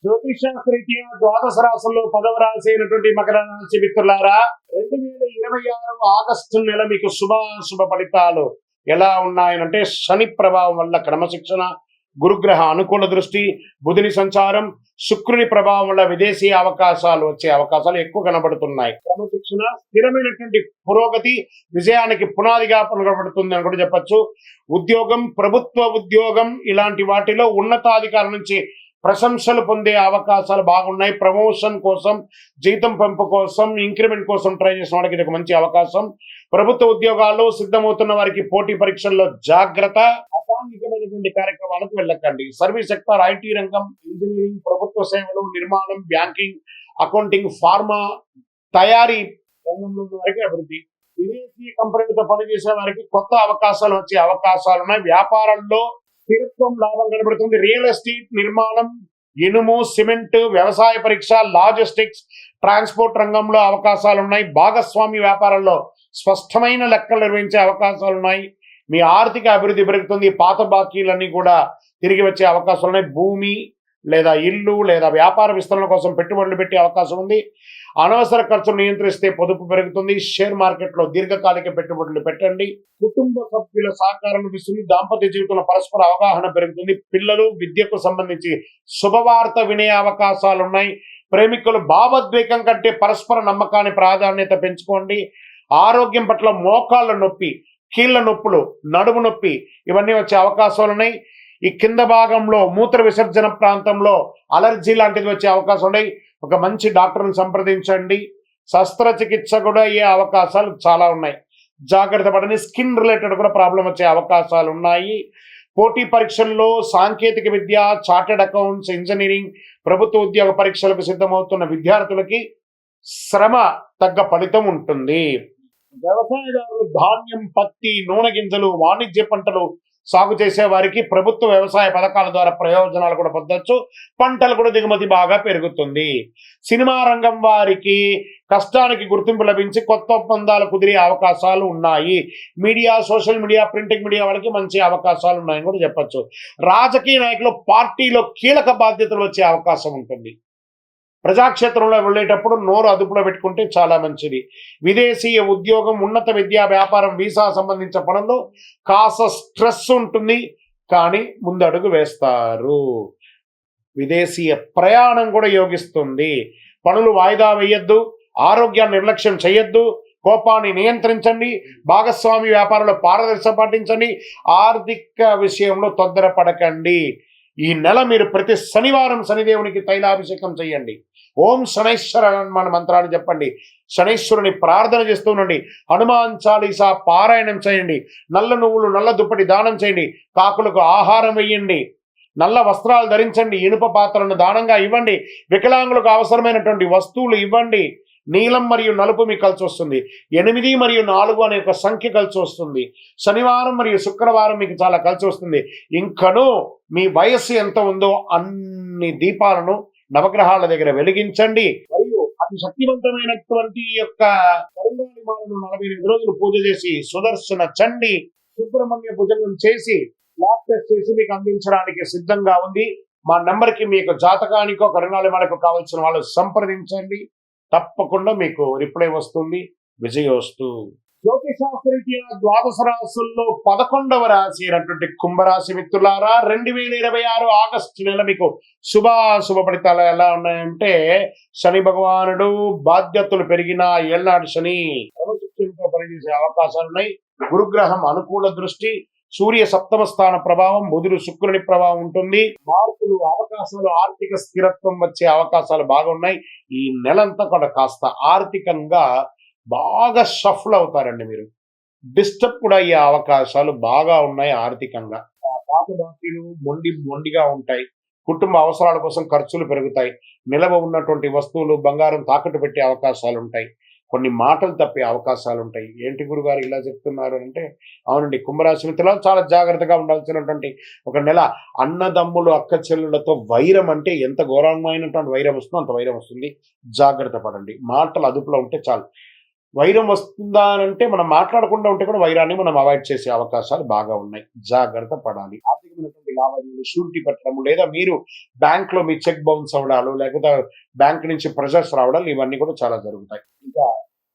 జ్యోతిషాస్త్రీత్యా ద్వాదశ రాశుల్లో 10వ రాశి అయినటువంటి మకర రాశి మిత్రులారా, 2026 ఆగస్టు నెల మీకు శుభ ఫలితాలు ఎలా ఉన్నాయనంటే, శని ప్రభావం వల్ల క్రమశిక్షణ, గురుగ్రహ అనుకూల దృష్టి, బుధుని సంచారం, శుక్రుని ప్రభావం వల్ల విదేశీ అవకాశాలు వచ్చే అవకాశాలు ఎక్కువ కనబడుతున్నాయి. క్రమశిక్షణ, స్థిరమైనటువంటి పురోగతి విజయానికి పునాదిగా కనబడుతుంది అని కూడా చెప్పచ్చు. ఉద్యోగం, ప్రభుత్వ ఉద్యోగం ఇలాంటి వాటిలో ఉన్నతాధికారుల నుంచి ప్రశంసలు పొందే అవకాశాలు బాగున్నాయి. ప్రమోషన్ కోసం, జీతం పెంపు కోసం, ఇంక్రిమెంట్ కోసం ట్రై చేసిన వాడికి ఇది ఒక మంచి అవకాశం. ప్రభుత్వ ఉద్యోగాల్లో సిద్ధమవుతున్న వారికి పోటీ పరీక్షల్లో జాగ్రత్త. అసాంఘికమైనటువంటి కార్యక్రమాలకు వెళ్ళకండి. సర్వీస్ సెక్టార్, ఐటీ రంగం, ఇంజనీరింగ్, ప్రభుత్వ సేవలు, నిర్మాణం, బ్యాంకింగ్, అకౌంటింగ్, ఫార్మా, తయారీ రంగంలో ఉన్న వారికి అభివృద్ధి. విదేశీ కంపెనీలతో పనిచేసే వారికి కొత్త అవకాశాలు వచ్చే అవకాశాలు ఉన్నాయి. వ్యాపారంలో స్థిరత్వం, లాభం కనబడుతుంది. రియల్ ఎస్టేట్, నిర్మాణం, ఇనుము, సిమెంట్, వ్యవసాయ పరీక్ష, లాజిస్టిక్స్, ట్రాన్స్పోర్ట్ రంగంలో అవకాశాలు ఉన్నాయి. భాగస్వామి వ్యాపారంలో స్పష్టమైన లెక్కలు నిర్వహించే అవకాశాలు ఉన్నాయి. మీ ఆర్థిక అభివృద్ధి పెరుగుతుంది. పాత బాకీలన్నీ కూడా తిరిగి వచ్చే అవకాశాలు ఉన్నాయి. భూమి లేదా ఇల్లు లేదా వ్యాపార విస్తరణ కోసం పెట్టుబడులు పెట్టే అవకాశం ఉంది. అనవసర ఖర్చులు నియంత్రిస్తే పొదుపు పెరుగుతుంది. షేర్ మార్కెట్లో దీర్ఘకాలిక పెట్టుబడులు పెట్టండి. కుటుంబ సభ్యుల సహకారం లభిస్తుంది. దాంపత్య జీవితంలో పరస్పర అవగాహన పెరుగుతుంది. పిల్లలు, విద్యకు సంబంధించి శుభవార్త వినే అవకాశాలు ఉన్నాయి. ప్రేమికులు భావోద్వేగం కంటే పరస్పర నమ్మకాన్ని ప్రాధాన్యత పెంచుకోండి. ఆరోగ్యం పట్ల మోకాళ్ళ నొప్పి, కీళ్ల నొప్పులు, నడుము నొప్పి ఇవన్నీ వచ్చే అవకాశాలు ఉన్నాయి. ఈ కింద భాగంలో మూత్ర విసర్జన ప్రాంతంలో అలర్జీ లాంటిది వచ్చే అవకాశం ఉన్నాయి. ఒక మంచి డాక్టర్ని సంప్రదించండి. శస్త్రచికిత్స కూడా అయ్యే అవకాశాలు చాలా ఉన్నాయి. జాగ్రత్త పడని. స్కిన్ రిలేటెడ్ కూడా ప్రాబ్లం వచ్చే అవకాశాలు ఉన్నాయి. పోటీ పరీక్షల్లో సాంకేతిక విద్య, చార్టెడ్ అకౌంట్స్, ఇంజనీరింగ్, ప్రభుత్వ ఉద్యోగ పరీక్షలకు సిద్ధమవుతున్న విద్యార్థులకి శ్రమ తగ్గ ఫలితం ఉంటుంది. వ్యవసాయదారులు ధాన్యం, పత్తి, నూనె గింజలు, వాణిజ్య పంటలు సాగు చేసే వారికి ప్రభుత్వ వ్యవసాయ పథకాల ద్వారా ప్రయోజనాలు కూడా పొందొచ్చు. పంటలు కూడా దిగుమతి బాగా పెరుగుతుంది. సినిమా రంగం వారికి కష్టానికి గుర్తింపు లభించి కొత్త ఒప్పందాలు కుదిరే అవకాశాలు ఉన్నాయి. Media, social media, printing media వాళ్ళకి మంచి అవకాశాలు ఉన్నాయని కూడా చెప్పచ్చు. రాజకీయ నాయకులు పార్టీలో కీలక బాధ్యతలు వచ్చే అవకాశం ఉంటుంది. ప్రజాక్షేత్రంలో వెళ్ళేటప్పుడు నోరు అదుపులో పెట్టుకుంటే చాలా మంచిది. విదేశీయ ఉద్యోగం, ఉన్నత విద్యా, వ్యాపారం, వీసా సంబంధించిన పనుల్లో కాస్త స్ట్రెస్ ఉంటుంది, కానీ ముందడుగు వేస్తారు. విదేశీయ ప్రయాణం కూడా యోగిస్తుంది. పనులు వాయిదా వేయొద్దు. ఆరోగ్యాన్ని నిర్లక్ష్యం చేయొద్దు. కోపాన్ని నియంత్రించండి. భాగస్వామి వ్యాపారంలో పారదర్శక పాటించండి. ఆర్థిక విషయంలో తొందరపడకండి. ఈ నెల మీరు ప్రతి శనివారం శనిదేవునికి తైలాభిషేకం చేయండి. ఓం శనైశ్వర హనుమాన్ మంత్రాన్ని చెప్పండి. శనైశ్వరుని ప్రార్థన చేస్తూ ఉండండి. హనుమాన్ చాలీసా పారాయణం చేయండి. నల్ల నువ్వులు, నల్ల దుప్పటి దానం చేయండి. కాకులకు ఆహారం వేయండి. నల్ల వస్త్రాలు ధరించండి. ఇనుప పాత్రలను దానంగా ఇవ్వండి. వికలాంగులకు అవసరమైనటువంటి వస్తువులు ఇవ్వండి. నీలం మరియు నలుపు మీకు కలిసి వస్తుంది. 8 మరియు 4 అనే ఒక సంఖ్య కలిసి వస్తుంది. శనివారం మరియు శుక్రవారం మీకు చాలా కలిసి వస్తుంది. ఇంకనూ మీ వయస్సు ఎంత ఉందో అన్ని దీపాలను నవగ్రహాల దగ్గర వెలిగించండి. మరియు అతి శక్తివంతమైనటువంటి యొక్క కరుంగాలి మాలను 48 రోజులు పూజ చేసి, సుదర్శన చండి, సుబ్రహ్మణ్య భుజంగం చేసి, ల్యాబ్ టెస్ట్ చేసి మీకు అందించడానికి సిద్ధంగా ఉంది. మా నెంబర్కి మీకు జాతకానికో కరుంగాలి మాలకు కావాల్సిన వాళ్ళు సంప్రదించండి. తప్పకుండా మీకు రిప్లై వస్తుంది. విజయోస్తు. జ్యోతిషాస్త్రీత్యా ద్వాదశ రాశుల్లో 11వ రాశి అయినటువంటి కుంభరాశి మిత్రులారా, 2026 ఆగస్టు నెల మీకు శుభ ఫలితాలు ఎలా ఉన్నాయంటే, శని భగవానుడు బాధ్యతలు పెరిగిన ఏళ్నాడు శని క్రమశిక్షణతో పనిచేసే అవకాశాలు ఉన్నాయి. గురుగ్రహం అనుకూల దృష్టి, సూర్య సప్తమ స్థాన ప్రభావం, బుధుడు శుక్రుని ప్రభావం ఉంటుంది. మార్పులు, అవకాశాలు, ఆర్థిక స్థిరత్వం వచ్చే అవకాశాలు బాగున్నాయి. ఈ నెలంతా కూడా కాస్త ఆర్థికంగా బాగా షఫల్ అవుతారండి. మీరు డిస్టర్బ్ కూడా అయ్యే అవకాశాలు బాగా ఉన్నాయి. ఆర్థికంగా పాత బాకీలు మొండిగా ఉంటాయి. కుటుంబ అవసరాల కోసం ఖర్చులు పెరుగుతాయి. నిలవ ఉన్నటువంటి వస్తువులు, బంగారం తాకట్టు పెట్టే అవకాశాలు ఉంటాయి. కొన్ని మాటలు తప్పే అవకాశాలు ఉంటాయి. ఏంటి గురుగారు ఇలా చెప్తున్నారు అంటే, అవునండి, కుంభరాశి మిత్రులు చాలా జాగ్రత్తగా ఉండాల్సినటువంటి ఒక నెల. అన్నదమ్ములు, అక్క చెల్లులతో వైరం అంటే ఎంత ఘోరమైనటువంటి వైరం వస్తుందో అంత వైరం వస్తుంది. జాగ్రత్త పడండి. మాటలు అదుపులో ఉంటే చాలు. వైరం వస్తుందా అని అంటే మనం మాట్లాడకుండా ఉంటే కూడా వైరాన్ని మనం అవాయిడ్ చేసే అవకాశాలు బాగా ఉన్నాయి. జాగ్రత్త పడాలి. ఆర్థికమైనటువంటి లావాదేవీలు షూరిటీ పెట్టడము, లేదా మీరు బ్యాంక్ లో మీ చెక్ బౌన్స్ అవడాలు, లేకపోతే బ్యాంక్ నుంచి ప్రెషర్స్ రావడాలు, ఇవన్నీ కూడా చాలా జరుగుతాయి. ఇంకా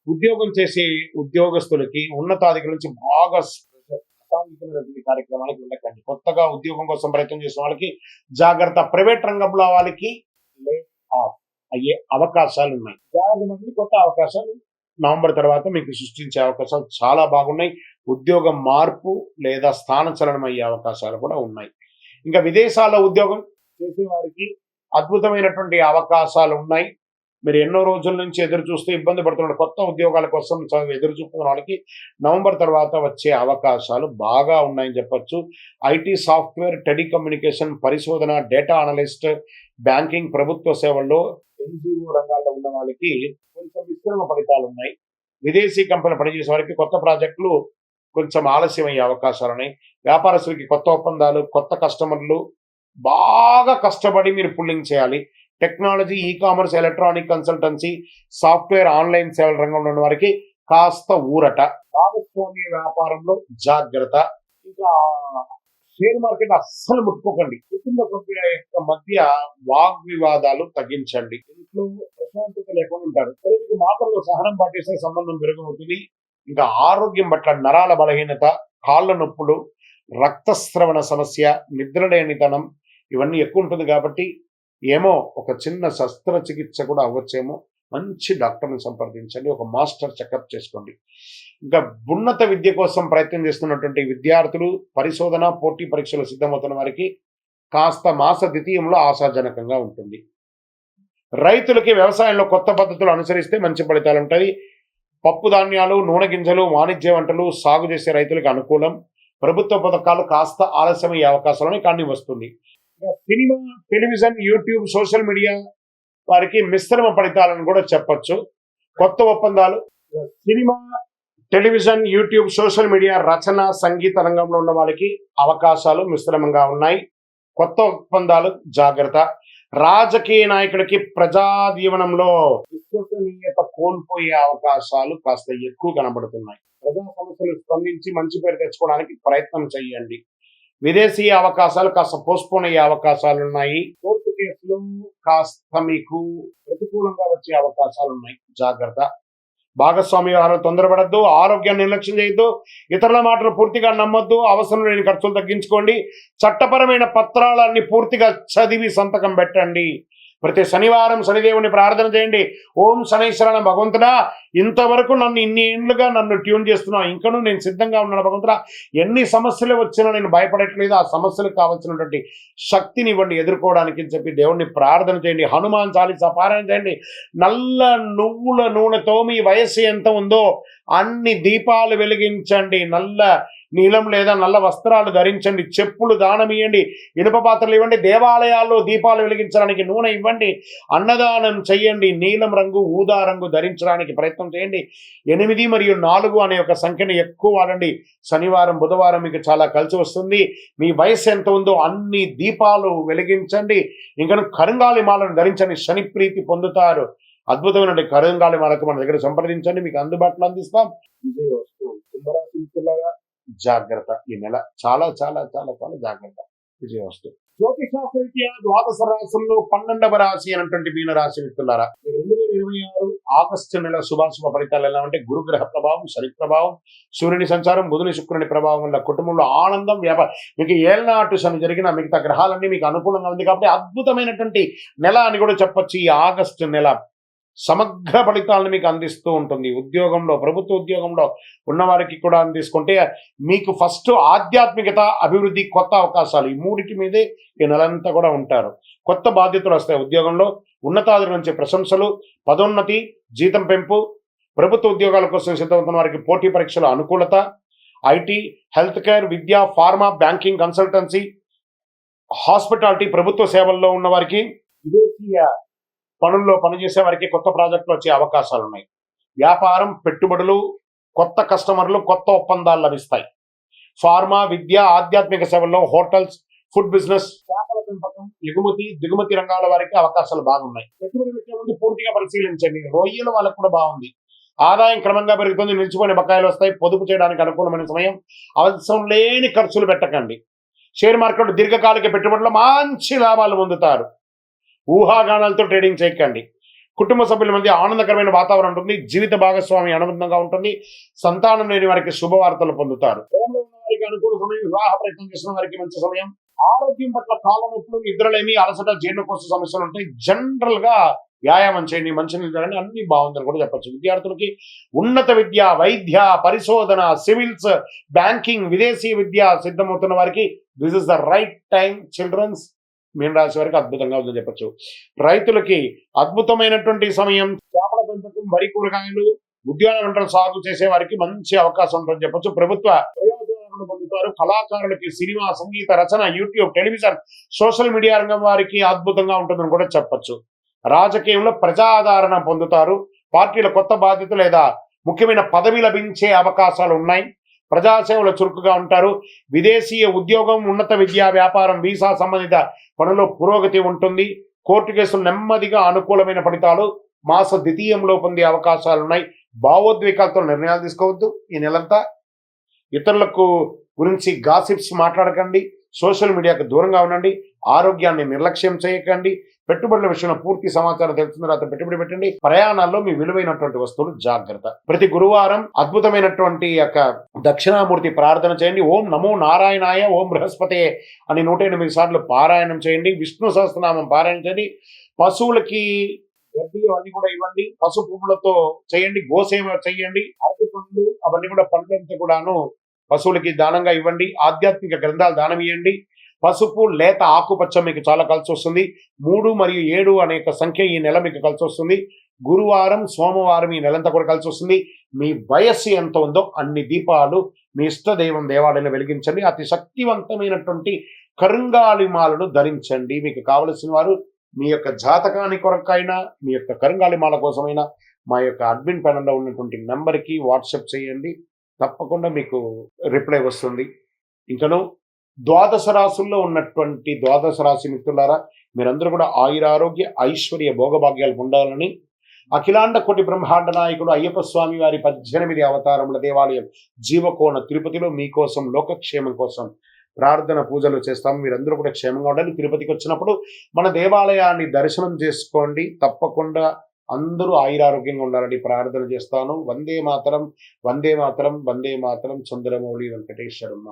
ఉద్యోగం చేసే ఉద్యోగస్తులకి ఉన్నతాధికారుల నుంచి బాగా అసాంఘికమైనటువంటి కార్యక్రమాలకు వెళ్ళకండి. కొత్తగా ఉద్యోగం కోసం ప్రయత్నం చేసిన వాళ్ళకి జాగ్రత్త. ప్రైవేట్ రంగంలో వాళ్ళకి లే ఆఫ్ అయ్యే అవకాశాలు ఉన్నాయి. జాగ్రత్త పడండి. కొత్త అవకాశాలు నవంబర్ తర్వాత మీకు సృష్టించే అవకాశాలు చాలా బాగున్నాయి. ఉద్యోగం మార్పు లేదా స్థానచలనం అయ్యే అవకాశాలు కూడా ఉన్నాయి. ఇంకా విదేశాల్లో ఉద్యోగం చేసే వారికి అద్భుతమైనటువంటి అవకాశాలు ఉన్నాయి. మీరు ఎన్నో రోజుల నుంచి ఎదురు చూస్తూ ఇబ్బంది పడుతున్న కొత్త ఉద్యోగాల కోసం ఎదురు చూస్తున్న వాళ్ళకి నవంబర్ తర్వాత వచ్చే అవకాశాలు బాగా ఉన్నాయని చెప్పొచ్చు. ఐటీ, సాఫ్ట్వేర్, టెలికమ్యూనికేషన్, పరిశోధన, డేటా అనలిస్ట్, బ్యాంకింగ్, ప్రభుత్వ సేవల్లో, ఎన్జిఓ రంగాల్లో ఉన్న వాళ్ళకి కొంచెం మిశ్రమ ఫలితాలు ఉన్నాయి. విదేశీ కంపెనీ పనిచేసే వారికి కొత్త ప్రాజెక్టులు కొంచెం ఆలస్యం అయ్యే అవకాశాలు ఉన్నాయి. వ్యాపారస్తులకి కొత్త ఒప్పందాలు, కొత్త కస్టమర్లు, బాగా కష్టపడి మీరు పుల్లింగ్ చేయాలి. Technology, e commerce, electronic consultancy, software, online సేవల రంగంలో ఉన్న వారికి కాస్త ఊరట. భాగస్వామ్య వ్యాపారంలో జాగ్రత్త. ఇంకా షేర్ మార్కెట్ అస్సలు ముట్టుకోకండి. కుటుంబ సభ్యుల యొక్క మధ్య వాగ్వివాదాలు తగ్గించండి. ఇంట్లో ప్రశాంతత లేకుండా ఉంటారు. సరే, మీకు మాటల్లో సహనం పాటిస్తే సంబంధం మెరుగవుతుంది. ఇంకా ఆరోగ్యం పట్ల నరాల బలహీనత, కాళ్ళ నొప్పులు, రక్తస్రవణ సమస్య, నిద్రలేనితనం, ఇవన్నీ ఎక్కువ ఉంటుంది. కాబట్టి ఏమో ఒక చిన్న శస్త్రచికిత్స కూడా అవ్వచ్చేమో. మంచి డాక్టర్ని సంప్రదించండి. ఒక మాస్టర్ చెకప్ చేసుకోండి. ఇంకా ఉన్నత విద్య కోసం ప్రయత్నం చేస్తున్నటువంటి విద్యార్థులు, పరిశోధన, పోటీ పరీక్షలు సిద్ధమవుతున్న వారికి కాస్త మాస ద్వితీయంలో ఆశాజనకంగా ఉంటుంది. రైతులకి వ్యవసాయంలో కొత్త పద్ధతులు అనుసరిస్తే మంచి ఫలితాలు ఉంటాయి. పప్పు ధాన్యాలు, నూనె గింజలు, వాణిజ్య వంటలు సాగు చేసే రైతులకు అనుకూలం. ప్రభుత్వ పథకాలు కాస్త ఆలస్యమయ్యే అవకాశాలను కానీ వస్తుంది. Cinema, television, YouTube, social media వారికి మిశ్రమ ఫలితాలను కూడా చెప్పొచ్చు. కొత్త ఒప్పందాలు, cinema, television, YouTube, social media, రచన, సంగీత రంగంలో ఉన్న వాళ్ళకి అవకాశాలు మిశ్రమంగా ఉన్నాయి. కొత్త ఒప్పందాలు జాగ్రత్త. రాజకీయ నాయకులకి ప్రజా జీవనంలో విశ్వసనీయత కోల్పోయే అవకాశాలు కాస్త ఎక్కువ కనబడుతున్నాయి. ప్రజా సమస్యలు స్పందించి మంచి పేరు తెచ్చుకోవడానికి ప్రయత్నం చేయండి. విదేశీ అవకాశాలు కాస్త పోస్ట్పోన్ అయ్యే అవకాశాలు ఉన్నాయి. కోర్టు కేసులు కాస్త మీకు ప్రతికూలంగా వచ్చే అవకాశాలు ఉన్నాయి. జాగ్రత్త. భాగస్వామి వ్యవహారం తొందరపడద్దు. ఆరోగ్యాన్ని నిర్లక్ష్యం చేయొద్దు. ఇతరుల మాటలు పూర్తిగా నమ్మొద్దు. అవసరం లేని ఖర్చులు తగ్గించుకోండి. చట్టపరమైన పత్రాలన్నీ పూర్తిగా చదివి సంతకం పెట్టండి. ప్రతి శనివారం శనిదేవుని ప్రార్థన చేయండి. ఓం శనైశ్వరణ భగవంతుడా, ఇంతవరకు నన్ను ఇన్ని ఏళ్ళుగా నన్ను ట్యూన్ చేస్తున్నావు, ఇంకనూ నేను సిద్ధంగా ఉన్నాను భగవంతుడా. ఎన్ని సమస్యలు వచ్చినా నేను భయపడట్లేదు. ఆ సమస్యలకు కావాల్సినటువంటి శక్తిని ఇవ్వండి ఎదుర్కోవడానికి అని చెప్పి దేవుణ్ణి ప్రార్థన చేయండి. హనుమాన్ చాలీసా పారాయణ చేయండి. నల్ల నువ్వుల నూనెతో మీ వయస్సు ఎంత ఉందో అన్ని దీపాలు వెలిగించండి. నల్ల నీలం లేదా నల్ల వస్త్రాలు ధరించండి. చెప్పులు దానం ఇవ్వండి. ఇనుప పాత్రలు ఇవ్వండి. దేవాలయాల్లో దీపాలు వెలిగించడానికి నూనె ఇవ్వండి. అన్నదానం చెయ్యండి. నీలం రంగు, ఊదా రంగు ధరించడానికి ప్రయత్నం చేయండి. 8 మరియు 4 అనే ఒక సంఖ్యను ఎక్కువ వాడండి. శనివారం, బుధవారం మీకు చాలా కలిసి వస్తుంది. మీ వయస్సు ఎంత ఉందో అన్ని దీపాలు వెలిగించండి. ఇంకా కరుంగాలి మాలను ధరించండి. శని ప్రీతి పొందుతారు. అద్భుతమైన కరుంగాలి మాలకు మన దగ్గర సంప్రదించండి. మీకు అందుబాటులో అందిస్తాం. విజయ వస్తు. కుంభరాశి మిత్రులారా, జాగ్రత్త. ఈ నెల చాలా చాలా చాలా చాలా జాగ్రత్త. విజయవస్తు. జ్యోతిషాస్త్రరీత్యా ద్వాదశ రాశుల్లో 12వ రాశి అయినటువంటి మీన రాశి మిత్రులారా, 2026 ఆగస్టు నెల శుభాశుభ ఫలితాలు ఎలా అంటే, గురుగ్రహ ప్రభావం, శని ప్రభావం, సూర్యుని సంచారం, బుధుని శుక్రుని ప్రభావం వల్ల కుటుంబంలో ఆనందం, వ్యాపారం. మీకు ఏళ్ళనాటు శని జరిగిన మిగతా గ్రహాలన్నీ మీకు అనుకూలంగా ఉంది కాబట్టి అద్భుతమైనటువంటి నెల అని కూడా చెప్పొచ్చు. ఈ ఆగస్టు నెల సమగ్ర ఫలితాలను మీకు అందిస్తూ ఉంటుంది. ఉద్యోగంలో, ప్రభుత్వ ఉద్యోగంలో ఉన్నవారికి కూడా తీసుకుంటే మీకు ఫస్ట్ ఆధ్యాత్మికత, అభివృద్ధి, కొత్త అవకాశాలు, ఈ మూడిటి మీదే ఈ నెలంతా కూడా ఉంటారు. కొత్త బాధ్యతలు వస్తాయి. ఉద్యోగంలో ఉన్నతాధికారుల నుంచి ప్రశంసలు, పదోన్నతి, జీతం పెంపు, ప్రభుత్వ ఉద్యోగాల కోసం సిద్ధమవుతున్న వారికి పోటీ పరీక్షల అనుకూలత, IT, health care, Vidya, pharma, banking, consultancy, hospitality, ప్రభుత్వ సేవల్లో ఉన్న వారికి, విదేశీయ పనుల్లో పనిచేసే వారికి కొత్త ప్రాజెక్టులు వచ్చే అవకాశాలు ఉన్నాయి. వ్యాపారం, పెట్టుబడులు, కొత్త కస్టమర్లు, కొత్త ఒప్పందాలు లభిస్తాయి. ఫార్మా, విద్య, ఆధ్యాత్మిక సేవల్లో, హోటల్స్, ఫుడ్ బిజినెస్, చేపల పెంపకం, ఎగుమతి, దిగుమతి రంగాల వారికి అవకాశాలు బాగున్నాయి. పెట్టుబడి పెట్టే ముందు పూర్తిగా పరిశీలించండి. రొయ్యల వాళ్ళకు కూడా బాగుంది. ఆదాయం క్రమంగా పెరుగుతుంది, నిలిచిపోయిన బకాయిలు వస్తాయి, పొదుపు చేయడానికి అనుకూలమైన సమయం, అవసరం లేని ఖర్చులు పెట్టకండి. షేర్ మార్కెట్ దీర్ఘకాలిక పెట్టుబడుల్లో మంచి లాభాలు పొందుతారు. ఊహాగానాలతో ట్రేడింగ్ చేయకండి. కుటుంబ సభ్యుల మధ్య ఆనందకరమైన వాతావరణం ఉంటుంది. జీవిత భాగస్వామి అనుబంధంగా ఉంటుంది. సంతానం లేని వారికి శుభవార్తలు పొందుతారు. ప్రేమలో ఉన్న వారికి అనుకూల సమయం, వివాహ ప్రయత్నం చేసిన వారికి మంచి సమయం. ఆరోగ్యం పట్ల కాళ్ళ నొప్పులు, నిద్రలేమి, అలసట, జీర్ణకోశ సమస్యలు ఉంటాయి. జనరల్ గా వ్యాయామం చేయండి, మంచినీళ్ళు తాగండి, అన్ని బాగుందని కూడా చెప్పచ్చు. విద్యార్థులకి ఉన్నత విద్య, వైద్య, పరిశోధన, సివిల్స్, బ్యాంకింగ్, విదేశీ విద్య సిద్ధమవుతున్న వారికి this is the right time. Children's మీన రాశి వారికి అద్భుతంగా ఉందని చెప్పచ్చు. రైతులకి అద్భుతమైనటువంటి సమయం. చేపల పెంపకం, వరి, కూరగాయలు, ఉద్యాన పంటలు సాగు చేసే వారికి మంచి అవకాశం ఉంటుందని చెప్పచ్చు. ప్రభుత్వ ప్రయోజనాలను పొందుతారు. కళాకారులకి సినిమా, సంగీత రచన, యూట్యూబ్, టెలివిజన్, సోషల్ మీడియా రంగం వారికి అద్భుతంగా ఉంటుందని కూడా చెప్పచ్చు. రాజకీయంలో ప్రజాదరణ పొందుతారు. పార్టీల కొత్త బాధ్యత లేదా ముఖ్యమైన పదవి లభించే అవకాశాలు ఉన్నాయి. ప్రజాసేవలో చురుకుగా ఉంటారు. విదేశీయ ఉద్యోగం, ఉన్నత విద్యా, వ్యాపారం, వీసా సంబంధిత పనుల్లో పురోగతి ఉంటుంది. కోర్టు కేసులు నెమ్మదిగా అనుకూలమైన ఫలితాలు మాస ద్వితీయంలో పొందే అవకాశాలున్నాయి. భావోద్వేగాలతో నిర్ణయాలు తీసుకోవద్దు. ఈ నెలంతా ఇతరులకు గురించి గాసిప్స్ మాట్లాడకండి. సోషల్ మీడియాకు దూరంగా ఉండండి. ఆరోగ్యాన్ని నిర్లక్ష్యం చేయకండి. పెట్టుబడుల విషయంలో పూర్తి సమాచారం తెలుసుకున్న తర్వాత పెట్టుబడి పెట్టండి. ప్రయాణాల్లో మీ విలువైనటువంటి వస్తువులు జాగ్రత్త. ప్రతి గురువారం అద్భుతమైనటువంటి యొక్క దక్షిణామూర్తి ప్రార్థన చేయండి. ఓం నమో నారాయణాయ, ఓం బృహస్పతే అని 108 సార్లు పారాయణం చేయండి. విష్ణు సహస్రనామం పారాయణం చేయండి. పశువులకి గడ్డి అవన్నీ కూడా ఇవ్వండి. పశు పువ్వులతో చేయండి. గోసేవ చేయండి. అరటి పండ్లు అవన్నీ కూడా పండ్లంతా కూడాను పశువులకి దానంగా ఇవ్వండి. ఆధ్యాత్మిక గ్రంథాలు దానం ఇవ్వండి. పసుపు, లేత ఆకుపచ్చ మీకు చాలా కలిసి వస్తుంది. 3 మరియు 7 అనే సంఖ్య ఈ నెల మీకు కలిసి వస్తుంది. గురువారం, సోమవారం ఈ నెలంతా కూడా కలిసి వస్తుంది. మీ వయస్సు ఎంత ఉందో అన్ని దీపాలు మీ ఇష్టదైవం దేవాలయంలో వెలిగించండి. అతి శక్తివంతమైనటువంటి కరుంగాలిమాలను ధరించండి. మీకు కావలసిన వారు మీ యొక్క జాతకాన్ని కొరకైనా, మీ యొక్క కరుంగాలిమాల కోసమైనా మా యొక్క అడ్మిన్ ప్యానల్లో ఉన్నటువంటి నెంబర్కి వాట్సాప్ చేయండి. తప్పకుండా మీకు రిప్లై వస్తుంది. ఇంకను ద్వాదశ రాశుల్లో ఉన్నటువంటి ద్వాదశ రాశి మిత్రులారా, మీరందరూ కూడా ఆయురారోగ్య, ఐశ్వర్య, భోగభాగ్యాలు ఉండాలని అఖిలాండ కోటి బ్రహ్మాండ నాయకుడు అయ్యప్ప స్వామి వారి 18 అవతారముల దేవాలయం జీవకోణ తిరుపతిలో మీకోసం లోకక్షేమం కోసం ప్రార్థన పూజలు చేస్తాం. మీరందరూ కూడా క్షేమంగా ఉండాలి. తిరుపతికి వచ్చినప్పుడు మన దేవాలయాన్ని దర్శనం చేసుకోండి. తప్పకుండా అందరూ ఆయురారోగ్యంగా ఉండాలని ప్రార్థన చేస్తాను. వందే మాతరం, వందే మాతరం, వందే మాతరం. చంద్రమౌళి వెంకటేశ్వరమ్మ.